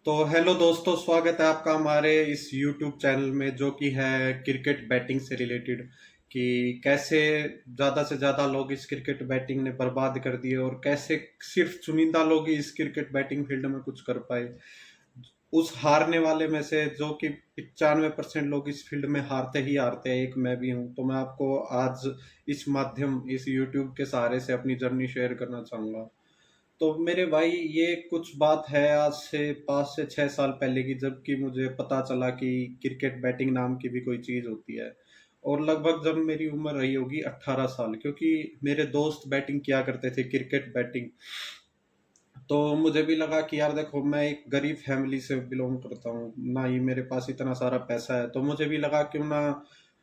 तो हेलो दोस्तों, स्वागत है आपका हमारे इस यूट्यूब चैनल में जो कि है क्रिकेट बैटिंग से रिलेटेड। कि कैसे ज़्यादा से ज़्यादा लोग इस क्रिकेट बैटिंग ने बर्बाद कर दिए और कैसे सिर्फ चुनिंदा लोग ही इस क्रिकेट बैटिंग फील्ड में कुछ कर पाए। उस हारने वाले में से जो कि 95% लोग इस फील्ड में हारते ही हारते हैं, एक मैं भी हूँ। तो मैं आपको आज इस यूट्यूब के सहारे से अपनी जर्नी शेयर करना चाहूँगा। तो मेरे भाई, ये कुछ बात है आज से 5 से 6 साल पहले की, जबकि मुझे पता चला कि क्रिकेट बैटिंग नाम की भी कोई चीज होती है। और लगभग जब मेरी उम्र रही होगी 18 साल, क्योंकि मेरे दोस्त बैटिंग किया करते थे, क्रिकेट बैटिंग। तो मुझे भी लगा कि यार देखो, मैं एक गरीब फैमिली से बिलोंग करता हूँ, ना ही मेरे पास इतना सारा पैसा है। तो मुझे भी लगा क्यों ना,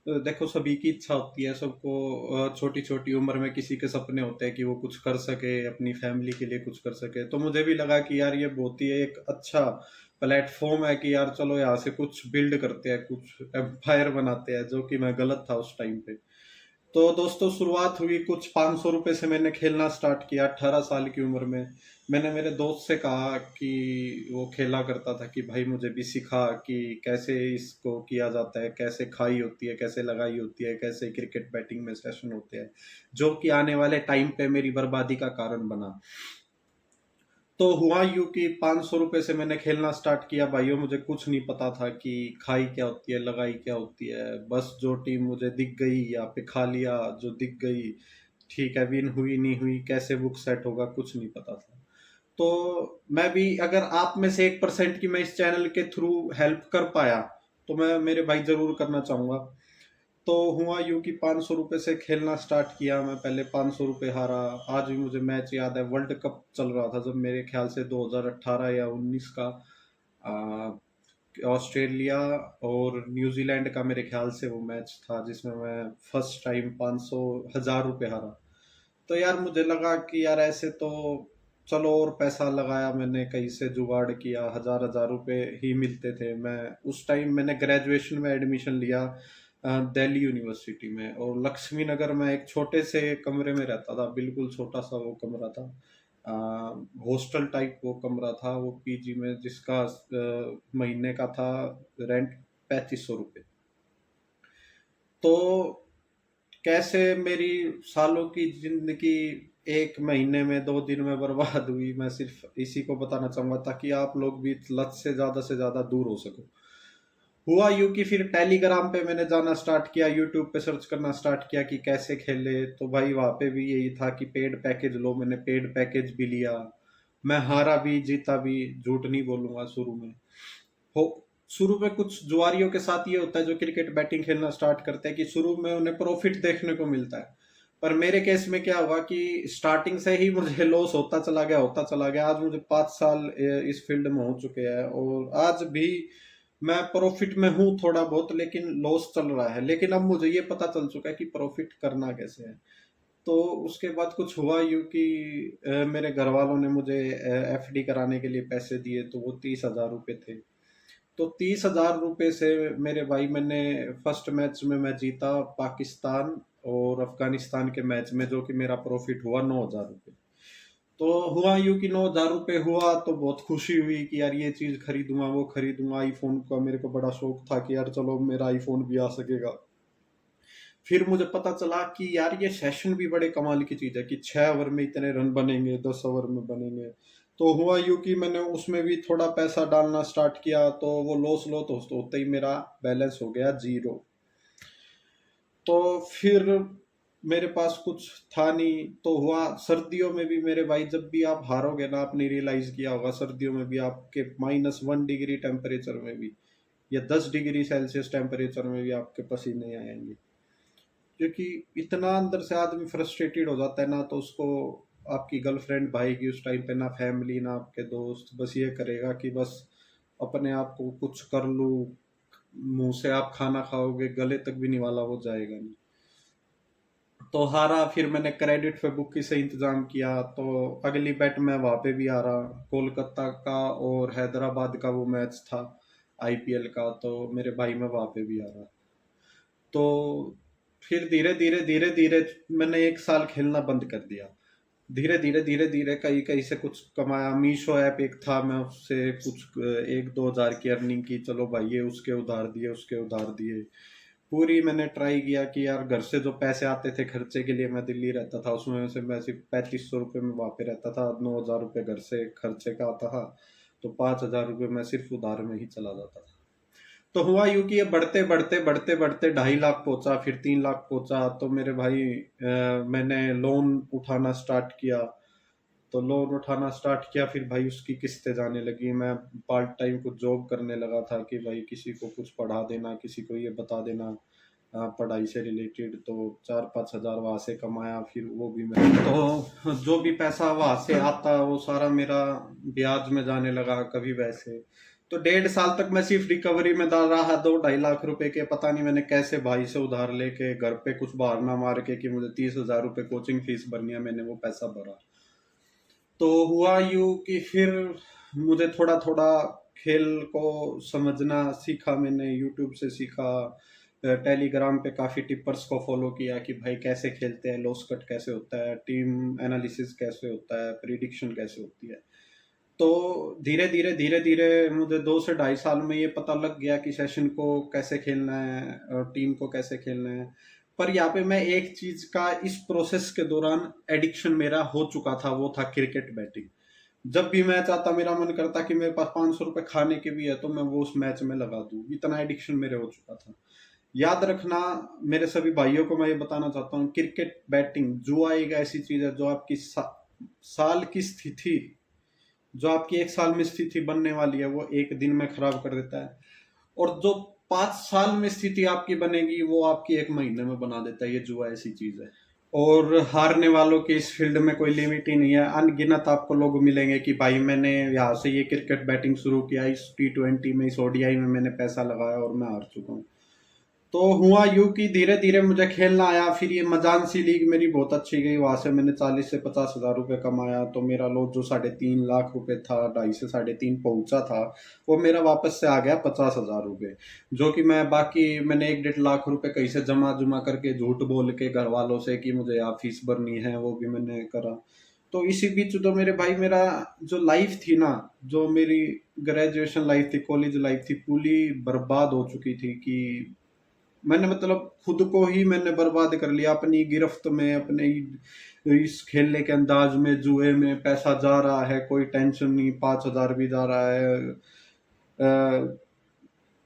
देखो सभी की इच्छा होती है, सबको छोटी छोटी उम्र में किसी के सपने होते हैं कि वो कुछ कर सके, अपनी फैमिली के लिए कुछ कर सके। तो मुझे भी लगा कि यार ये बहुत ही एक अच्छा प्लेटफॉर्म है कि यार चलो यहाँ से कुछ बिल्ड करते हैं, कुछ एम्पायर बनाते हैं, जो कि मैं गलत था उस टाइम पे। तो दोस्तों, शुरुआत हुई कुछ 500 रुपए से। मैंने खेलना स्टार्ट किया 18 साल की उम्र में। मैंने मेरे दोस्त से कहा कि वो खेला करता था कि भाई मुझे भी सिखा कि कैसे इसको किया जाता है, कैसे खाई होती है, कैसे लगाई होती है, कैसे क्रिकेट बैटिंग में सेशन होते हैं, जो कि आने वाले टाइम पे मेरी बर्बादी का कारण बना। तो हुआ यूं कि 500 रुपए से मैंने खेलना स्टार्ट किया भाइयों। मुझे कुछ नहीं पता था कि खाई क्या होती है, लगाई क्या होती है। बस जो टीम मुझे दिख गई या पे खा लिया, जो दिख गई ठीक है, विन हुई नहीं हुई, कैसे बुक सेट होगा, कुछ नहीं पता था। तो मैं भी, अगर आप में से 1% की मैं इस चैनल के थ्रू हेल्प कर पाया, तो मैं मेरे भाई जरूर करना चाहूंगा। तो हुआ यूं कि 500 रुपए से खेलना स्टार्ट किया। मैं पहले 500 रुपए हारा। आज भी मुझे मैच याद है, वर्ल्ड कप चल रहा था जब, मेरे ख्याल से 2018 या 19 का। आ, ऑस्ट्रेलिया और न्यूजीलैंड का मेरे ख्याल से वो मैच था, जिसमें मैं फर्स्ट टाइम 500 1000 रुपए हारा। तो यार मुझे लगा कि यार ऐसे तो चलो, और पैसा लगाया मैंने, कहीं से जुगाड़ किया, 1000 1000 रुपए ही मिलते थे। मैं उस टाइम मैंने ग्रेजुएशन में एडमिशन लिया दिल्ली यूनिवर्सिटी में, और लक्ष्मी नगर में एक छोटे से कमरे में रहता था, बिल्कुल छोटा सा वो कमरा था। हॉस्टल टाइप वो कमरा था, वो पीजी में, जिसका महीने का था रेंट 3500 रुपये। तो कैसे मेरी सालों की जिंदगी एक महीने में 2 दिन में बर्बाद हुई, मैं सिर्फ इसी को बताना चाहूंगा, ताकि आप लोग भी लत से ज्यादा दूर हो सको। हुआ यूं कि फिर टेलीग्राम पे मैंने जाना स्टार्ट किया, यूट्यूब पे सर्च करना स्टार्ट किया कि कैसे खेले। तो भाई वहां पे भी यही था कि पेड पैकेज लो। मैंने पेड पैकेज भी लिया। मैं हारा भी जीता भी, झूठ नहीं बोलूंगा। शुरू में हो शुरू में कुछ जुआरियों के साथ ये होता है, जो क्रिकेट बैटिंग खेलना स्टार्ट करते हैं, कि शुरू में उन्हें प्रॉफिट देखने को मिलता है। पर मेरे केस में क्या हुआ कि स्टार्टिंग से ही मुझे लॉस होता चला गया। आज मुझे 5 साल इस फील्ड में हो चुके हैं, और आज भी मैं प्रॉफिट में हूँ थोड़ा बहुत, लेकिन लॉस चल रहा है। लेकिन अब मुझे ये पता चल चुका है कि प्रॉफिट करना कैसे है। तो उसके बाद कुछ हुआ यूं कि मेरे घर वालों ने मुझे एफडी कराने के लिए पैसे दिए, तो वो 30,000 रुपये थे। तो 30,000 रुपये से मेरे भाई, मैंने फर्स्ट मैच में मैं जीता पाकिस्तान और अफगानिस्तान के मैच में, जो कि मेरा प्रॉफिट हुआ 9,000 रुपये। तो हुआ यूं कि 9,000 रुपये हुआ, तो बहुत खुशी हुई कि यार ये चीज खरीदूंगा, वो खरीदूंगा। आईफोन का मेरे को बड़ा शौक था कि यार चलो मेरा आईफोन भी आ सकेगा। फिर मुझे पता चला कि यार ये सेशन भी बड़े कमाल की चीज है, कि 6 ओवर में इतने रन बनेंगे, 10 ओवर में बनेंगे। तो हुआ यूं कि मैंने उसमें भी थोड़ा पैसा डालना स्टार्ट किया, तो वो लॉस लो तो होते ही मेरा बैलेंस हो गया जीरो। तो फिर मेरे पास कुछ था नहीं। तो हुआ सर्दियों में भी मेरे भाई, जब भी आप हारोगे ना, आपने रियलाइज किया होगा, सर्दियों में भी आपके -1 डिग्री टेम्परेचर में भी, या 10 डिग्री सेल्सियस टेम्परेचर में भी आपके पसीने आएंगे। क्योंकि इतना अंदर से आदमी फ्रस्ट्रेटेड हो जाता है ना, तो उसको आपकी गर्लफ्रेंड भाएगी उस टाइम पे, ना फैमिली ना आपके दोस्त, बस ये करेगा कि बस अपने आप को कुछ कर लूं। मुंह से आप खाना खाओगे, गले तक भी निवाला हो जाएगा नहीं। तो हारा। फिर मैंने क्रेडिट पे बुक से इंतजाम किया, तो अगली बेट में वहां पे भी हारा। कोलकाता का और हैदराबाद का वो मैच था आईपीएल का, तो मेरे भाई मैं वहां पे भी हारा। तो फिर धीरे धीरे मैंने 1 साल खेलना बंद कर दिया। धीरे धीरे कहीं कहीं से कुछ कमाया। मीशो ऐप एक था, मैं उससे कुछ 1-2 हज़ार की अर्निंग की। चलो भाई, ये उसके उधार दिए, उसके उधार दिए। पूरी मैंने ट्राई किया कि यार घर से जो पैसे आते थे खर्चे के लिए, मैं दिल्ली रहता था, उसमें से मैं सिर्फ 3500 रुपये में वहाँ पे रहता था। 9 हज़ार रुपये घर से खर्चे का आता था, तो 5 हज़ार रुपये मैं सिर्फ उधार में ही चला जाता था। तो हुआ यूं कि ये बढ़ते बढ़ते बढ़ते बढ़ते 2.5 लाख पहुंचा, फिर 3 लाख पहुंचा। तो मेरे भाई मैंने लोन उठाना स्टार्ट किया। तो लोन उठाना स्टार्ट किया, फिर भाई उसकी किस्तें जाने लगी। मैं पार्ट टाइम कुछ जॉब करने लगा था कि भाई किसी को कुछ पढ़ा देना, किसी को ये बता देना पढ़ाई से रिलेटेड। तो 4-5 हज़ार वहां से कमाया, फिर वो भी मैं तो जो भी पैसा वहां से आता वो सारा मेरा ब्याज में जाने लगा, कभी वैसे। तो 1.5 साल तक मैं सिर्फ रिकवरी में डाल रहा। 2-2.5 लाख रुपए के पता नहीं मैंने कैसे भाई से उधार लेके, घर पे कुछ बहाना मार के कि मुझे 30 हज़ार रुपये कोचिंग फीस भरनी है, मैंने वो पैसा भरा। तो हुआ यूं कि फिर मुझे थोड़ा थोड़ा खेल को समझना सीखा, मैंने यूट्यूब से सीखा। टेलीग्राम पे काफ़ी टिप्पर्स को फॉलो किया कि भाई कैसे खेलते हैं, लॉस कट कैसे होता है, टीम एनालिसिस कैसे होता है, प्रिडिक्शन कैसे होती है। तो धीरे धीरे मुझे 2 से 2.5 साल में ये पता लग गया कि सेशन को कैसे खेलना है और टीम को कैसे खेलना है। पर यहाँ पे मैं एक चीज का इस प्रोसेस के दौरान एडिक्शन मेरा हो चुका था, वो था क्रिकेट बैटिंग। जब भी मैच आता मेरा मन करता कि मेरे पास 500 रुपए खाने के भी है तो मैं वो उस मैच में लगा दूं, इतना एडिक्शन मेरे हो चुका था। याद रखना, मेरे सभी भाइयों को मैं ये बताना चाहता हूँ, क्रिकेट बैटिंग जुआ एक ऐसी चीज है जो आपकी साल की स्थिति, जो आपकी एक साल में स्थिति बनने वाली है वो एक दिन में खराब कर देता है। और जो 5 साल में स्थिति आपकी बनेगी वो आपकी एक महीने में बना देता है। ये जुआ ऐसी चीज है। और हारने वालों की इस फील्ड में कोई लिमिट ही नहीं है। अनगिनत आपको लोग मिलेंगे कि भाई मैंने यहाँ से ये क्रिकेट बैटिंग शुरू किया, इस T20 में, इस ODI में मैंने पैसा लगाया और मैं हार चुका हूँ। तो हुआ यूं कि धीरे धीरे मुझे खेलना आया। फिर ये मजान सी लीग मेरी बहुत अच्छी गई, वहां से मैंने 40 से 50 हज़ार रुपये कमाया। तो मेरा लॉस जो 3.5 लाख रुपए था, 2.5 से 3.5 पहुंचा था, वो मेरा वापस से आ गया 50 हज़ार रुपये। जो कि मैं बाकी मैंने 1-1.5 लाख रुपए कहीं से जमा जुमा करके झूठ बोल के घर वालों से कि मुझे यहाँ फीस भरनी है, वो भी मैंने करा। तो इसी बीच तो मेरे भाई मेरा जो लाइफ थी ना, जो मेरी ग्रेजुएशन लाइफ थी, कॉलेज लाइफ थी, पूरी बर्बाद हो चुकी थी। कि मैंने मतलब खुद को ही मैंने बर्बाद कर लिया अपनी गिरफ्त में, अपने इस खेलने के अंदाज में, जुए में पैसा जा रहा है, कोई टेंशन नहीं, 5 हज़ार भी जा रहा है।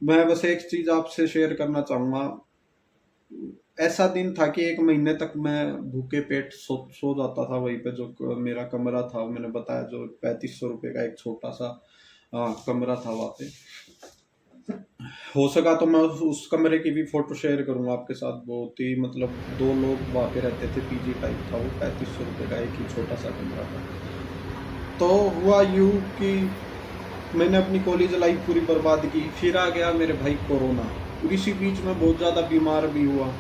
मैं बस एक चीज आपसे शेयर करना चाहूंगा। ऐसा दिन था कि 1 महीने तक मैं भूखे पेट सो जाता था वहीं पे, जो मेरा कमरा था, मैंने बताया, जो 3500 रुपये का एक छोटा सा कमरा था वहाँ पे। हो सका तो मैं उस कमरे की भी फोटो शेयर करूंगा आपके साथ। बहुत ही मतलब 2 लोग वहाँ पे रहते थे, पीजी टाइप था वो। 3500 रुपये का एक ही छोटा सा कमरा था। तो हुआ यूं कि मैंने अपनी कॉलेज लाइफ पूरी बर्बाद की। फिर आ गया मेरे भाई कोरोना, और इसी बीच में बहुत ज़्यादा बीमार भी हुआ,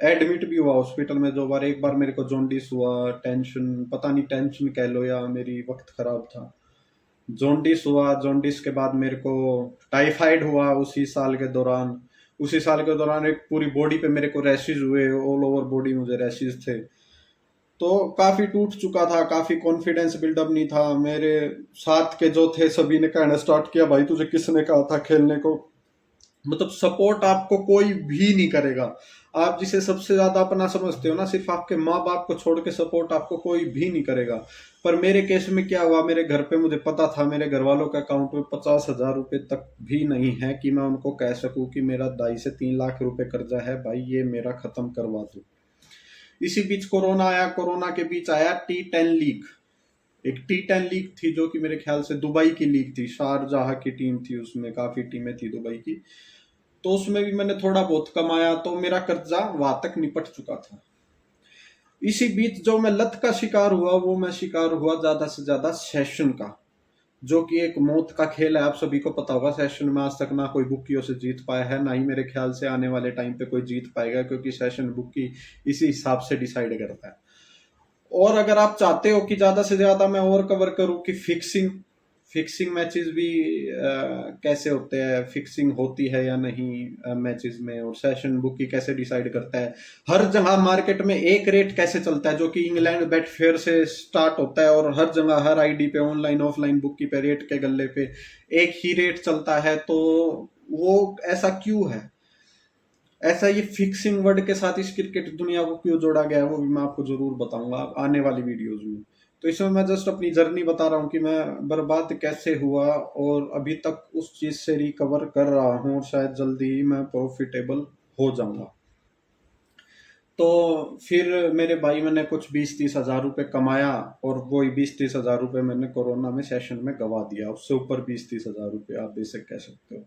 एडमिट भी हुआ हॉस्पिटल में 2 बार। एक बार मेरे को जॉन्डिस हुआ, टेंशन, पता नहीं टेंशन कह लो या मेरी वक्त खराब था। जॉन्डिस हुआ, जॉन्डिस के बाद मेरे को टाइफाइड हुआ उसी साल के दौरान। उसी साल के दौरान एक पूरी बॉडी पे मेरे को रैशेज हुए, ऑल ओवर बॉडी मुझे रैशेज थे। तो काफी टूट चुका था, काफी कॉन्फिडेंस बिल्डअप नहीं था। मेरे साथ के जो थे सभी ने कहना स्टार्ट किया, भाई तुझे किसने कहा था खेलने को। मतलब सपोर्ट आपको कोई भी नहीं करेगा। आप जिसे सबसे ज्यादा अपना समझते हो ना, सिर्फ आपके माँ बाप को छोड़ के सपोर्ट आपको कोई भी नहीं करेगा। पर मेरे केस में क्या हुआ, मेरे घर पे मुझे पता था मेरे घर वालों के अकाउंट में 50 हज़ार रुपये तक भी नहीं है कि मैं उनको कह सकूं कि मेरा 2.5 से 3 लाख रुपए कर्जा है, भाई ये मेरा खत्म करवा दो। इसी बीच कोरोना आया। कोरोना के बीच आया T10 लीग। एक T10 लीग थी जो कि मेरे ख्याल से दुबई की लीग थी, शारजाह की टीम थी, उसमें काफी टीमें थी दुबई की। तो उसमें भी मैंने थोड़ा बहुत कमाया, तो मेरा कर्जा वहां तक निपट चुका था। इसी बीच जो मैं लत का शिकार हुआ, वो मैं शिकार हुआ ज्यादा से ज्यादा सेशन का, जो कि एक मौत का खेल है। आप सभी को पता होगा, सेशन में आज तक ना कोई बुकियों से जीत पाया है, ना ही मेरे ख्याल से आने वाले टाइम पे कोई जीत पाएगा, क्योंकि सेशन बुकी इसी हिसाब से डिसाइड करता है। और अगर आप चाहते हो कि ज्यादा से ज्यादा मैं और कवर करूं कि फिक्सिंग, फिक्सिंग मैचेस भी कैसे होते हैं, फिक्सिंग होती है या नहीं मैचेस में, और सेशन बुक की कैसे डिसाइड करता है। हर जगह मार्केट में एक रेट कैसे चलता है, जो कि इंग्लैंड बेट फेयर से स्टार्ट होता है, और हर जगह हर आईडी पे ऑनलाइन ऑफलाइन बुक की पे रेट के गल्ले पे एक ही रेट चलता है। तो वो ऐसा क्यों है, ऐसा ये फिक्सिंग वर्ड के साथ इस क्रिकेट दुनिया को क्यों जोड़ा गया है, वो भी मैं आपको जरूर बताऊंगा आने वाली वीडियोस में। तो इसमें मैं जस्ट अपनी जर्नी बता रहा हूँ कि मैं बर्बाद कैसे हुआ और अभी तक उस चीज से रिकवर कर रहा हूँ, और शायद जल्दी ही मैं प्रॉफिटेबल हो जाऊंगा। तो फिर मेरे भाई मैंने कुछ 20-30 हज़ार रुपये कमाया, और वही 20-30 हज़ार रुपये मैंने कोरोना में सेशन में गवा दिया, उससे ऊपर 20-30 हज़ार रुपये आप बेसिक कह सकते हो।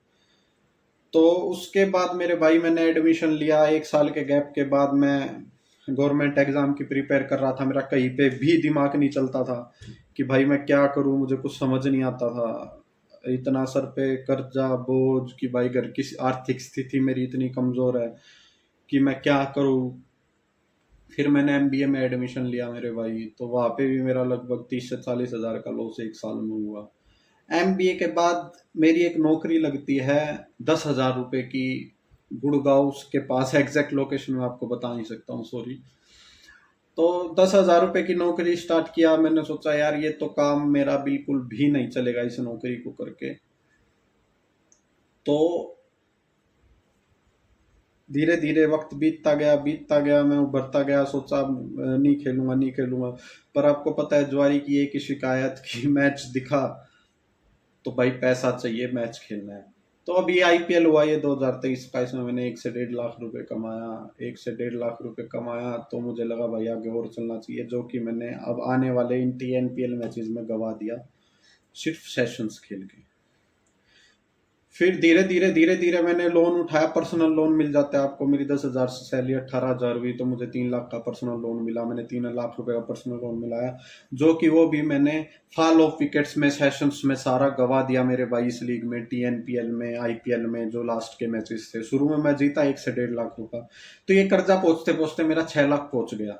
तो उसके बाद मेरे भाई मैंने एडमिशन लिया, 1 साल के गैप के बाद मैं गवर्नमेंट एग्जाम की प्रिपेयर कर रहा था। मेरा कहीं पे भी दिमाग नहीं चलता था कि भाई मैं क्या करूं, मुझे कुछ समझ नहीं आता था। इतना सर पे कर्जा बोझ कि भाई घर की आर्थिक स्थिति मेरी इतनी कमजोर है कि मैं क्या करूं। फिर मैंने एमबीए में एडमिशन लिया मेरे भाई, तो वहां पे भी मेरा लगभग 30 से 40 हज़ार का लॉस 1 साल में हुआ। एमबीए के बाद मेरी एक नौकरी लगती है 10,000 रुपए की, गुड़गांव के पास, एग्जैक्ट लोकेशन में आपको बता नहीं सकता हूँ, सॉरी। तो 10,000 रुपए की नौकरी स्टार्ट किया, मैंने सोचा यार ये तो काम मेरा बिल्कुल भी नहीं चलेगा इस नौकरी को करके। तो धीरे धीरे वक्त बीतता गया, मैं उभरता गया, सोचा नहीं खेलूंगा नहीं खेलूंगा। पर आपको पता है जुआरी की एक ही शिकायत की मैच दिखा तो भाई पैसा चाहिए, मैच खेलना है। तो अभी आईपीएल हुआ ये 2023 का, इसमें मैंने 1 से 1.5 लाख रुपए कमाया। 1 से 1.5 लाख रुपए कमाया तो मुझे लगा भाई आगे और चलना चाहिए, जो कि मैंने अब आने वाले इन टीएनपीएल मैचेस में गवा दिया, सिर्फ सेशंस खेल के। फिर धीरे धीरे मैंने लोन उठाया, पर्सनल लोन मिल जाता है आपको। मेरी 10,000 से सैलरी 18,000 हुई तो मुझे 3 लाख का पर्सनल लोन मिला। मैंने 3 लाख रुपए का पर्सनल लोन मिलाया, जो कि वो भी मैंने फॉल ऑफ विकेट्स में, सेशंस में सारा गवा दिया मेरे भाई। इस लीग में, टीएनपीएल में, आईपीएल में जो लास्ट के मैचेस थे, शुरू में मैं जीता 1 से 1.5 लाख रुपया, तो ये कर्जा पहुंचते पहुंचते मेरा 6 लाख पहुंच गया।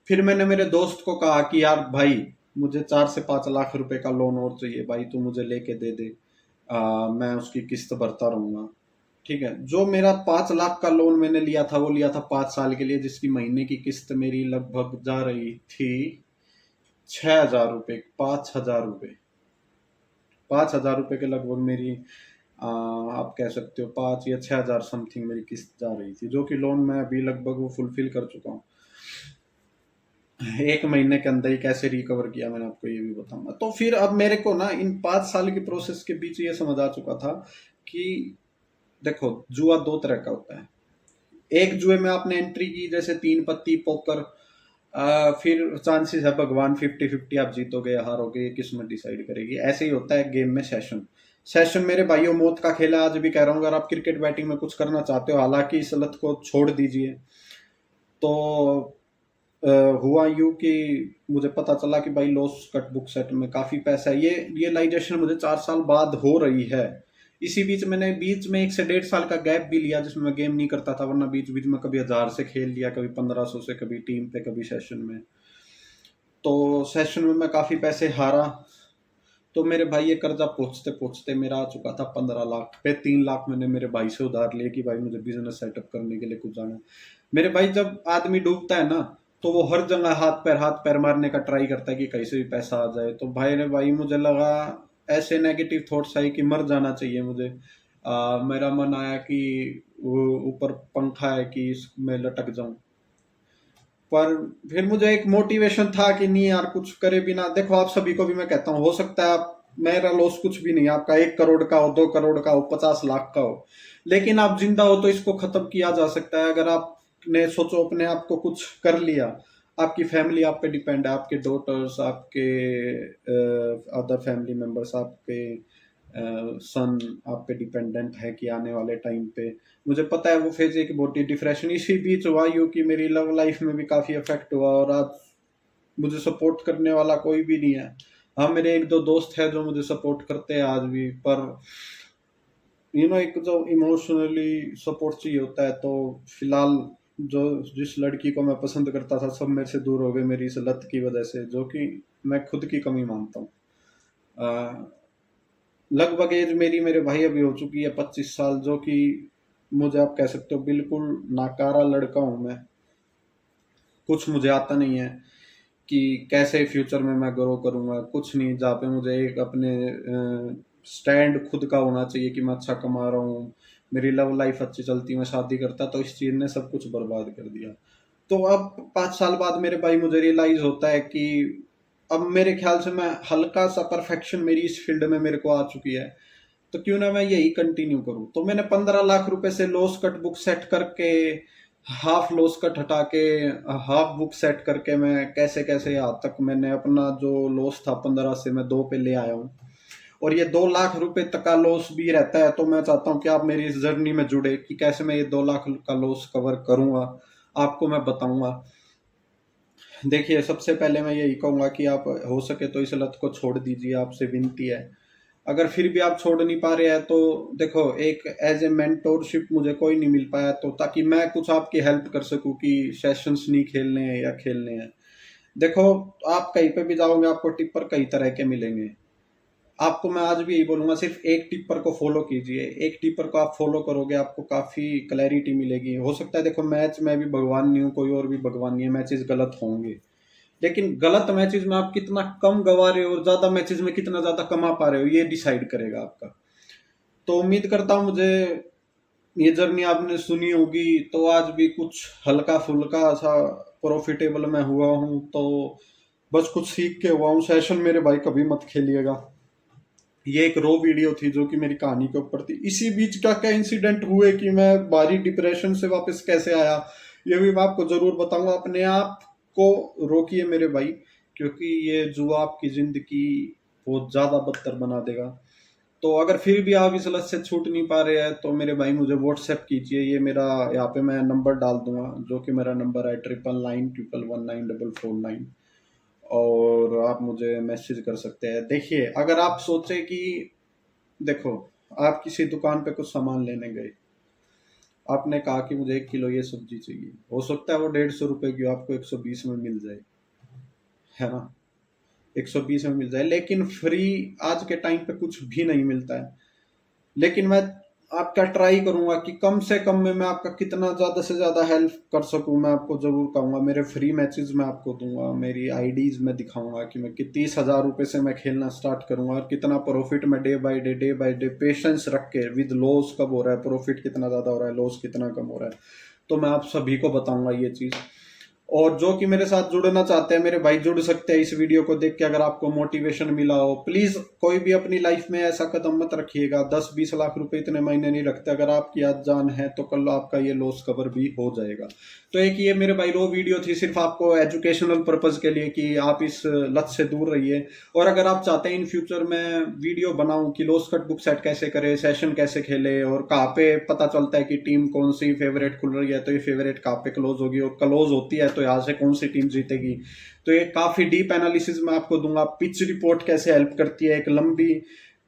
फिर मैंने मेरे दोस्त को कहा कि यार भाई मुझे 4 से 5 लाख रुपए का लोन और चाहिए भाई, तू मुझे लेके दे दे, मैं उसकी किस्त भरता रहूंगा। ठीक है, जो मेरा 5 लाख का लोन मैंने लिया था वो लिया था 5 साल के लिए, जिसकी महीने की किस्त मेरी लगभग जा रही थी 6,000 रुपये, 5,000 रुपये, 5,000 रुपये के लगभग मेरी आप कह सकते हो 5 या 6 हज़ार समथिंग मेरी किस्त जा रही थी, जो कि लोन मैं अभी लगभग वो फुलफिल कर चुका हूँ। 1 महीने के अंदर ही कैसे रिकवर किया मैंने आपको ये भी बताऊंगा। तो फिर अब मेरे को ना इन 5 साल की प्रोसेस के बीच ये समझ आ चुका था कि देखो, जुआ दो तरह का होता है। एक जुए में आपने एंट्री की, जैसे 3 पत्ती पोकर, फिर चांसेस है भगवान 50-50 आप जीतोगे या हारोगे, ये किस्मत डिसाइड करेगी। ऐसे ही होता है गेम में सेशन। सेशन मेरे भाइयों मौत का खेल है, आज भी कह रहा हूँ। अगर आप क्रिकेट बैटिंग में कुछ करना चाहते हो, हालांकि इस लत को छोड़ दीजिए। तो हुआ यूं कि मुझे पता चला कि भाई लॉस कट बुक सेट में काफी पैसा है। ये रियलाइजेशन मुझे 4 साल बाद हो रही है। इसी बीच मैंने बीच में 1 से 1.5 साल का गैप भी लिया जिसमें मैं गेम नहीं करता था, वरना बीच बीच में कभी 1,000 से खेल लिया, कभी 1,500 से, कभी टीम पे, कभी सेशन में। तो सेशन में मैं काफी पैसे हारा। तो मेरे भाई ये कर्जा पहुंचते पहुंचते मेरा आ चुका था 15 लाख पे। 3 लाख मैंने मेरे भाई से उधार लिए कि भाई मुझे बिजनेस सेटअप करने के लिए कुछ जाना है। मेरे भाई जब आदमी डूबता है ना, तो वो हर जगह हाथ पैर मारने का ट्राई करता है कि कहीं से भी पैसा आ जाए। तो भाई मुझे लगा, ऐसे नेगेटिव थॉट्स आई कि मर जाना चाहिए मुझे। मेरा मन आया कि वो ऊपर पंखा है कि इसमें लटक जाऊं। पर फिर मुझे एक मोटिवेशन था कि नहीं यार, कुछ करे बिना, देखो आप सभी को भी मैं कहता हूँ, हो सकता है आप, मेरा लॉस कुछ भी नहीं, आपका 1 करोड़ का हो, 2 करोड़ का हो, 50 लाख का हो, लेकिन आप जिंदा हो तो इसको खत्म किया जा सकता है। अगर आपने सोचो अपने आप को कुछ कर लिया, आपकी फैमिली आप पे डिपेंड है, आपके डॉटर्स, आपके अदर फैमिली मेंबर्स, आपके सन आप पे डिपेंडेंट है कि आने वाले टाइम पे, मुझे पता है वो फेज एक बहुत ही डिप्रेशन इसी बीच हुआ यूं कि मेरी लव लाइफ में भी काफी इफेक्ट हुआ, और आज मुझे सपोर्ट करने वाला कोई भी नहीं है। हाँ, मेरे 1-2 दोस्त हैं जो मुझे सपोर्ट करते हैं आज भी, पर एक जो इमोशनली सपोर्ट चाहिए होता है। तो फिलहाल जो जिस लड़की को मैं पसंद करता था, सब मेरे से दूर हो गए मेरी इस लत की वजह से, जो कि मैं खुद की कमी मानता हूँ। लगभग एज मेरी मेरे भाई अभी हो चुकी है 25 साल, जो कि मुझे आप कह सकते हो बिल्कुल नाकारा लड़का हूं मैं। कुछ मुझे आता नहीं है कि कैसे फ्यूचर में मैं ग्रो करूंगा, कुछ नहीं। जहाँ पे मुझे एक अपने स्टैंड खुद का होना चाहिए कि मैं अच्छा कमा रहा हूँ, मेरी लव लाइफ अच्छी चलती, मैं शादी करता, तो इस चीज ने सब कुछ बर्बाद कर दिया। तो अब 5 साल बाद मेरे भाई मुझे रियलाइज होता है कि अब मेरे ख्याल से मैं हल्का सा परफेक्शन मेरी इस फील्ड में मेरे को आ चुकी है, तो क्यों ना मैं यही कंटिन्यू करूं। तो मैंने 15 लाख रुपए से लॉस कट बुक सेट करके, हाफ लॉस कट हटा के हाफ बुक सेट करके, मैं कैसे कैसे यहाँ तक मैंने अपना जो लॉस था 15 से मैं 2 पे ले आया हूँ। और ये 2 लाख रुपए तक का लॉस भी रहता है, तो मैं चाहता हूँ कि आप मेरी इस जर्नी में जुड़े कि कैसे मैं ये 2 लाख का लॉस कवर करूंगा, आपको मैं बताऊंगा। देखिए, सबसे पहले मैं यही कहूंगा कि आप हो सके तो इस लत को छोड़ दीजिए, आपसे विनती है। अगर फिर भी आप छोड़ नहीं पा रहे हैं तो देखो, एक एज ए मेंटोरशिप मुझे कोई नहीं मिल पाया, तो ताकि मैं कुछ आपकी हेल्प कर सकूं कि सेशंस नहीं खेलने हैं या खेलने हैं। देखो, आप कहीं पे भी जाओगे आपको टिप्पर कई तरह के मिलेंगे। आपको मैं आज भी यही बोलूंगा, सिर्फ एक टिप्पर को फॉलो कीजिए। एक टिप्पर को आप फॉलो करोगे, आपको काफी क्लैरिटी मिलेगी। हो सकता है, देखो, मैच में भी भगवान नहीं हूँ, कोई और भी भगवान नहीं है, मैचेस गलत होंगे, लेकिन गलत मैचेस में आप कितना कम गवा रहे हो और ज्यादा मैचेस में कितना ज्यादा कमा पा रहे हो, ये डिसाइड करेगा आपका। तो उम्मीद करता हूँ मुझे ये जर्नी आपने सुनी होगी, तो आज भी कुछ हल्का फुल्का सा प्रॉफिटेबल मैं हुआ हूँ, तो बस कुछ सीख के हुआ हूँ। सेशन मेरे भाई कभी मत खेलिएगा। ये एक रो वीडियो थी जो कि मेरी कहानी के ऊपर थी। इसी बीच क्या क्या इंसिडेंट हुए कि मैं भारी डिप्रेशन से वापस कैसे आया, ये भी मैं आपको जरूर बताऊंगा। अपने आप को रोकिए मेरे भाई, क्योंकि ये जुआ आपकी जिंदगी बहुत ज्यादा बदतर बना देगा। तो अगर फिर भी आप इस लत से छूट नहीं पा रहे हैं तो मेरे भाई मुझे व्हाट्सएप कीजिए। ये मेरा यहाँ पे मैं नंबर डाल दूंगा, जो कि मेरा नंबर है 9991194449। और आप मुझे मैसेज कर सकते हैं। देखिए, अगर आप सोचे कि देखो, आप किसी दुकान पे कुछ सामान लेने गए, आपने कहा कि मुझे 1 किलो ये सब्जी चाहिए, हो सकता है वो 150 रुपए की हो, आपको 120 में मिल जाए, है ना, 120 में मिल जाए, लेकिन फ्री आज के टाइम पे कुछ भी नहीं मिलता है। लेकिन मैं आपका ट्राई करूंगा कि कम से कम में मैं आपका कितना ज्यादा से ज्यादा हेल्प कर सकूं, मैं आपको जरूर कहूंगा। मेरे फ्री मैचेस मैं आपको दूंगा, मेरी आईडीज में दिखाऊंगा कि मैं 30,000 रुपए से मैं खेलना स्टार्ट करूंगा, और कितना प्रॉफिट मैं डे बाय डे पेशेंस रख के, विद लॉस कब हो रहा है, प्रॉफिट कितना ज्यादा हो रहा है, लॉस कितना कम हो रहा है, तो मैं आप सभी को बताऊंगा ये चीज। और जो कि मेरे साथ जुड़ना चाहते हैं मेरे भाई, जुड़ सकते हैं इस वीडियो को देख के। अगर आपको मोटिवेशन मिला हो, प्लीज कोई भी अपनी लाइफ में ऐसा कदम मत रखिएगा। 10-20 लाख रुपए इतने महीने नहीं रखते। अगर आपकी आज जान है तो कल आपका ये लॉस कवर भी हो जाएगा। तो एक ये मेरे भाई रो वीडियो थी, सिर्फ आपको एजुकेशनल पर्पज के लिए कि आप इस लत से दूर रहिए। और अगर आप चाहते हैं इन फ्यूचर में वीडियो बनाऊं कि लॉस कट बुक सेट कैसे करे, सेशन कैसे खेले, और कहाँ पे पता चलता है कि टीम कौन सी फेवरेट खुल रही है, तो ये फेवरेट कहाँ पे क्लोज होगी, और क्लोज होती है तो यहाँ से कौन सी टीम जीतेगी, तो ये काफी डीप एनालिसिस मैं आपको दूंगा। पिच रिपोर्ट कैसे हेल्प करती है एक लंबी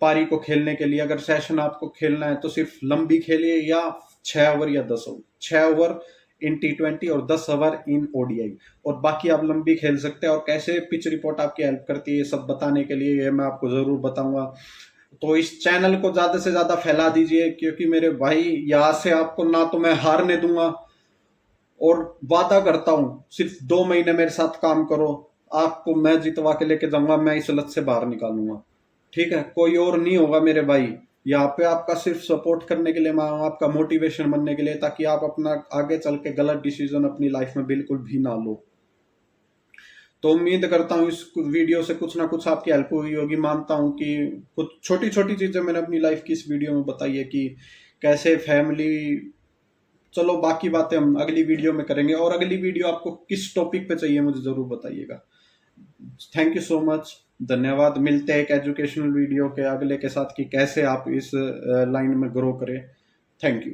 पारी को खेलने के लिए। अगर सेशन आपको खेलना है तो सिर्फ लंबी खेलिए, या 6 ओवर या 10 ओवर, 6 ओवर इन T20 और 10 ओवर इन ODI, और बाकी आप लंबी खेल सकते हैं। और कैसे पिच रिपोर्ट आपकी हेल्प करती है, ये सब बताने के लिए ये मैं आपको जरूर बताऊंगा। तो इस चैनल को ज्यादा से ज्यादा फैला दीजिए, क्योंकि मेरे भाई यहाँ से आपको ना तो मैं हारने दूंगा, और वादा करता हूं सिर्फ 2 महीने मेरे साथ काम करो, आपको मैं जितवा के लेके जाऊंगा, मैं इस लत से बाहर निकालूंगा। ठीक है, कोई और नहीं होगा मेरे भाई। यहाँ पे आपका सिर्फ सपोर्ट करने के लिए मैं हूं, आपका मोटिवेशन बनने के लिए, ताकि आप अपना आगे चल के गलत डिसीजन अपनी लाइफ में बिल्कुल भी ना लो। तो उम्मीद करता हूँ इस वीडियो से कुछ ना कुछ आपकी हेल्प हुई होगी। मानता हूँ कि कुछ छोटी छोटी चीजें मैंने अपनी लाइफ की इस वीडियो में बताई है कि कैसे फैमिली। चलो, बाकी बातें हम अगली वीडियो में करेंगे, और अगली वीडियो आपको किस टॉपिक पे चाहिए मुझे जरूर बताइएगा। थैंक यू सो मच, धन्यवाद। मिलते हैं एक एजुकेशनल वीडियो के अगले के साथ कि कैसे आप इस लाइन में ग्रो करें। Thank you.